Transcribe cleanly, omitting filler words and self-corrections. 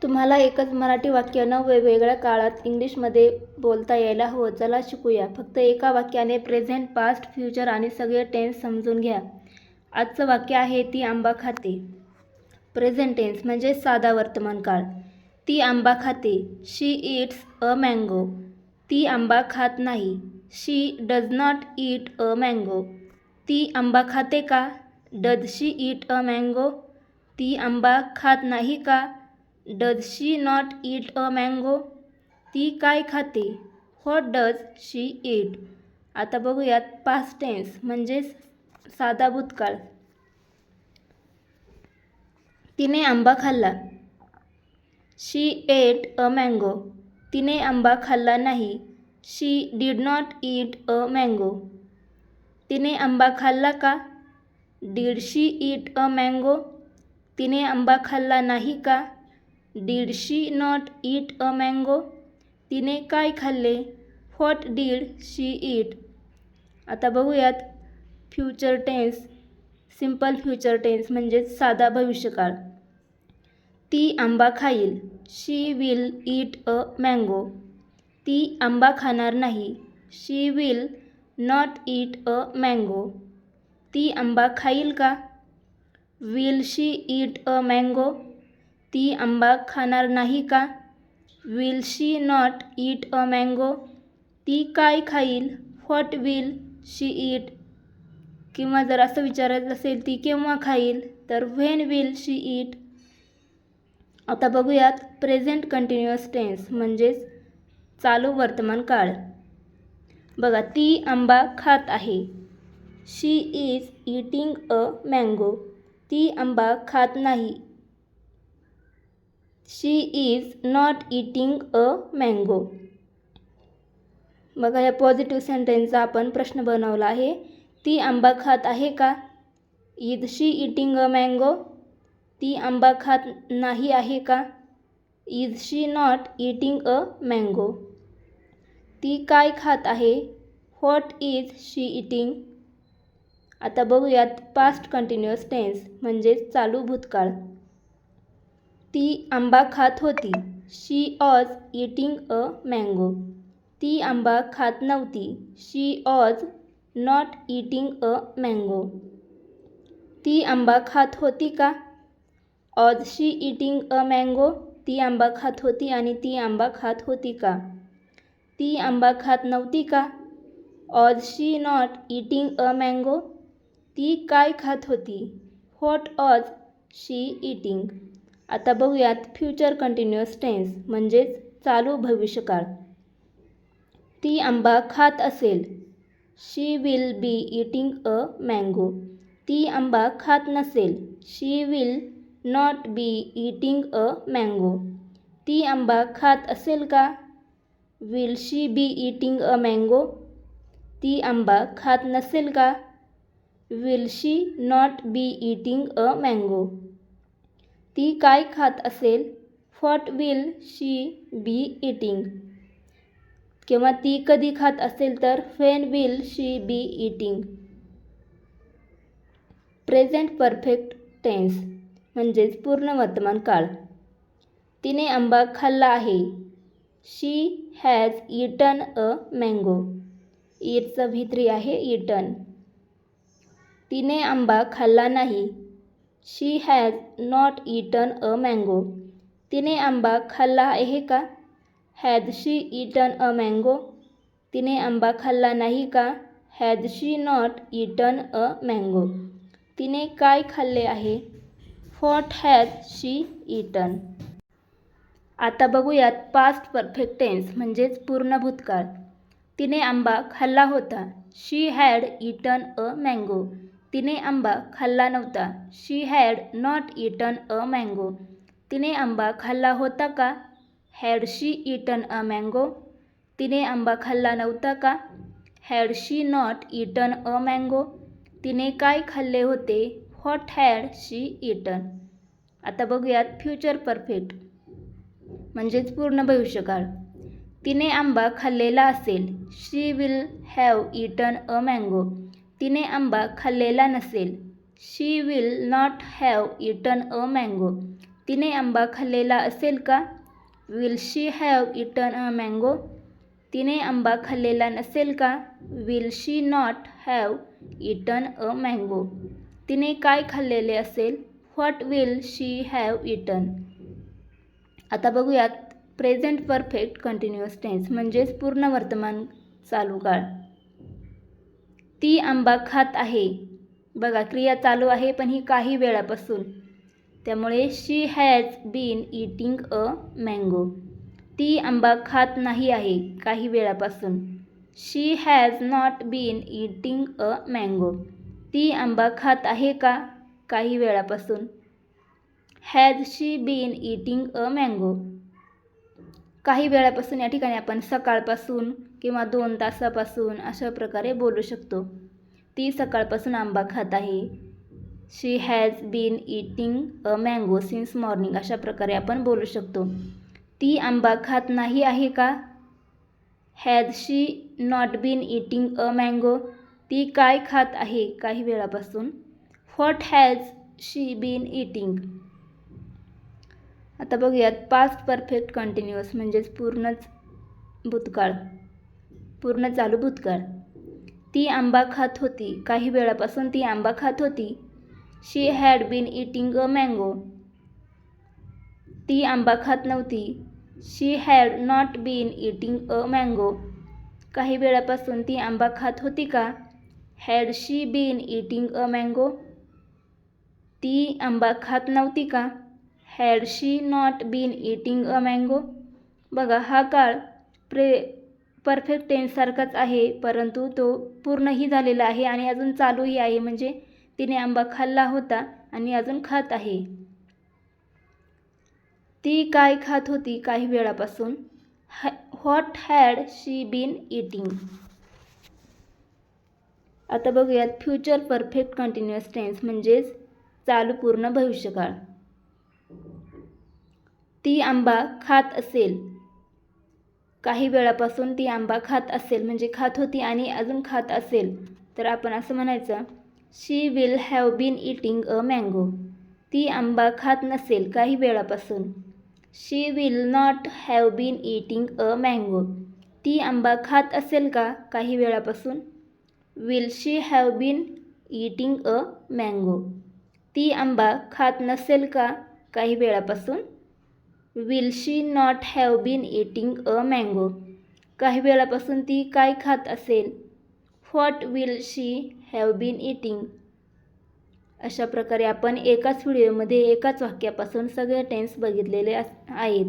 तुम्हाला एकच मराठी वाक्य न वेगवेगळ्या काळात इंग्लिशमध्ये बोलता यायला हवं. चला शिकूया. फक्त एका वाक्याने प्रेझेंट, पास्ट, फ्युचर आणि सगळे टेन्स समजून घ्या. आजचं वाक्य आहे ती आंबा खाते. प्रेझेंट टेन्स म्हणजे साधा वर्तमान काळ. ती आंबा खाते. She eats a mango. ती आंबा खात नाही. She does not eat a mango. ती आंबा खाते का? Does she eat a mango. ती आंबा खात नाही का? Does she not eat a mango. ती काय खाते? What does she eat. आता बघूयात पास्ट टेन्स म्हणजे साधा भूतकाळ. तिने आंबा खाल्ला. She ate a mango. तिने आंबा खाल्ला नाही. She did not eat a mango. तिने आंबा खाल्ला का? Did she eat a mango. तिने आंबा खाल्ला नाही का? Did she not eat a mango. तिने काय खाल्ले? What did she eat. आता बघूयात future tense. Simple future tense म्हणजे साधा भविष्यकाळ. ती आंबा खाईल. She will eat a mango. ती आंबा खाणार नाही. She will not eat a mango. ती आंबा खाईल का? Will she eat a mango. ती आंबा खाणार नाही का? Will she not eat a mango. ती काय खाईल? व्हॉट विल शी ईट. किंवा जर असं विचारायचं असेल ती केव्हा खाईल तर व्हेन विल शी ईट. आता बघूयात प्रेझेंट कंटिन्युअस टेन्स म्हणजेच चालू वर्तमान काळ. बघा ती आंबा खात आहे. She is eating a mango. ती आंबा खात नाही. She is not eating a mango. बघा या पॉझिटिव्ह सेंटेन्सचा आपण प्रश्न बनवला आहे. ती आंबा खात आहे का? Is she eating a mango. ती आंबा खात नाही आहे का? Is she not eating a mango. ती काय खात आहे? What is she eating. आता बघूयात पास्ट कंटिन्युअस टेन्स म्हणजेच चालू भूतकाळ. ती आंबा खात होती. शी ऑज ईटिंग अ मँगो. ती आंबा खात नव्हती. शी ऑज नॉट ईटिंग अ मँगो. ती आंबा खात होती का? Was she eating a mango. ती आंबा खात होती आणि ती आंबा खात होती का? ती आंबा खात नव्हती का? Was she not eating a mango. ती काय खात होती? What was she eating. आता बघूयात फ्युचर कंटिन्युअस टेन्स म्हणजेच चालू भविष्यकाळ. ती आंबा खात असेल. She will be eating a mango. ती आंबा खात नसेल. She will not be eating a mango. ती आंबा खात असेल का? Will she be eating a mango. ती आंबा खात नसेल का? Will she not be eating a mango. ती काय खात असेल? What will she be eating. किंवा ती कधी खात असेल तर when will she be eating. Present perfect tense म्हणजेच पूर्ण वर्तमान काळ. तिने आंबा खाल्ला आहे. She has eaten a mango. ईटचं V3 आहे ईटन. तिने आंबा खाल्ला नाही. She has not eaten a mango. तिने आंबा खाल्ला आहे का? Has she eaten a mango. तिने आंबा खाल्ला नाही का? Has she not eaten a mango. तिने काय खाल्ले आहे? What has she eaten. आता बघूयात पास्ट परफेक्ट टेन्स म्हणजेच पूर्ण भूतकाळ. तिने आंबा खाल्ला होता. She had eaten a mango. तिने आंबा खाल्ला नव्हता. She had not eaten a mango. तिने आंबा खाल्ला होता का? Had she eaten a mango. तिने आंबा खाल्ला नव्हता का? Had she not eaten a mango. तिने काय खाल्ले होते? What had she eaten. आता बघूयात फ्युचर परफेक्ट म्हणजेच पूर्ण भविष्यकाळ. तिने आंबा खाल्लेला असेल. She will have eaten a mango. तिने आंबा खाल्लेला नसेल. She will not have eaten a mango. तिने आंबा खाल्लेला असेल का? Will she have eaten a mango? तिने आंबा खाल्लेला नसेल का? Will she not have eaten a mango? तिने काय खाल्लेले असेल? What will she have eaten? आता बघूयात प्रेझेंट परफेक्ट कंटिन्युअस टेन्स म्हणजेच पूर्ण वर्तमान चालू काळ. ती आंबा खात आहे. बघा क्रिया चालू आहे पण ही काही वेळापासून, त्यामुळे she has been eating a mango. ती आंबा खात नाही आहे काही वेळापासून. She has not been eating a mango. ती आंबा खात आहे का? काही वेळापासून. Has she been eating a mango. काही वेळापासून या ठिकाणी आपण सकाळपासून किंवा 2 तासापासून अशा प्रकारे बोलू शकतो. ती सकाळपासून आंबा खात आहे. She has been eating a mango since morning अशा प्रकारे आपण बोलू शकतो. ती आंबा खात नाही आहे का? Has she not been eating a mango. ती काय खात आहे काही वेळापासून. What has she been eating. आता बघूयात पास्ट परफेक्ट कंटिन्युअस म्हणजेच पूर्ण चालू भूतकाळ. ती आंबा खात होती काही वेळापासून. ती आंबा खात होती. She had been eating a mango. ती आंबा खात नव्हती. She had not been eating a mango. काही वेळापासून ती आंबा खात होती का? Had she been eating a mango. ती आंबा खात नव्हती का? Had she not been eating a mango. बघा हा काळ परफेक्ट टेन्ससारखाच आहे, परंतु तो पूर्णही झालेला आहे आणि अजून चालूही आहे. म्हणजे तिने आंबा खाल्ला होता आणि अजून खात आहे. ती काय खात होती काही वेळापासून. What had she been eating. आता बघूयात फ्युचर परफेक्ट कंटिन्युअस टेन्स म्हणजेच चालू पूर्ण भविष्यकाळ. ती आंबा खात असेल. काही वेळापासून ती आंबा खात असेल म्हणजे खात होती आणि अजून खात असेल तर आपण असं म्हणायचं she will have been eating a mango. ती आंबा खात नसेल काही वेळापासून. She will not have been eating a mango. ती आंबा खात असेल का काही वेळापासून. Will she have been eating a mango. ती आंबा खात नसेल का काही वेळापासून. Will she not have been eating a mango. काही वेळापासून ती काय खात असेल. What will she have been eating. अशा प्रकारे आपण एकाच व्हिडिओमध्ये एकाच वाक्यापासून सगळे टेन्स बघितलेले आहेत.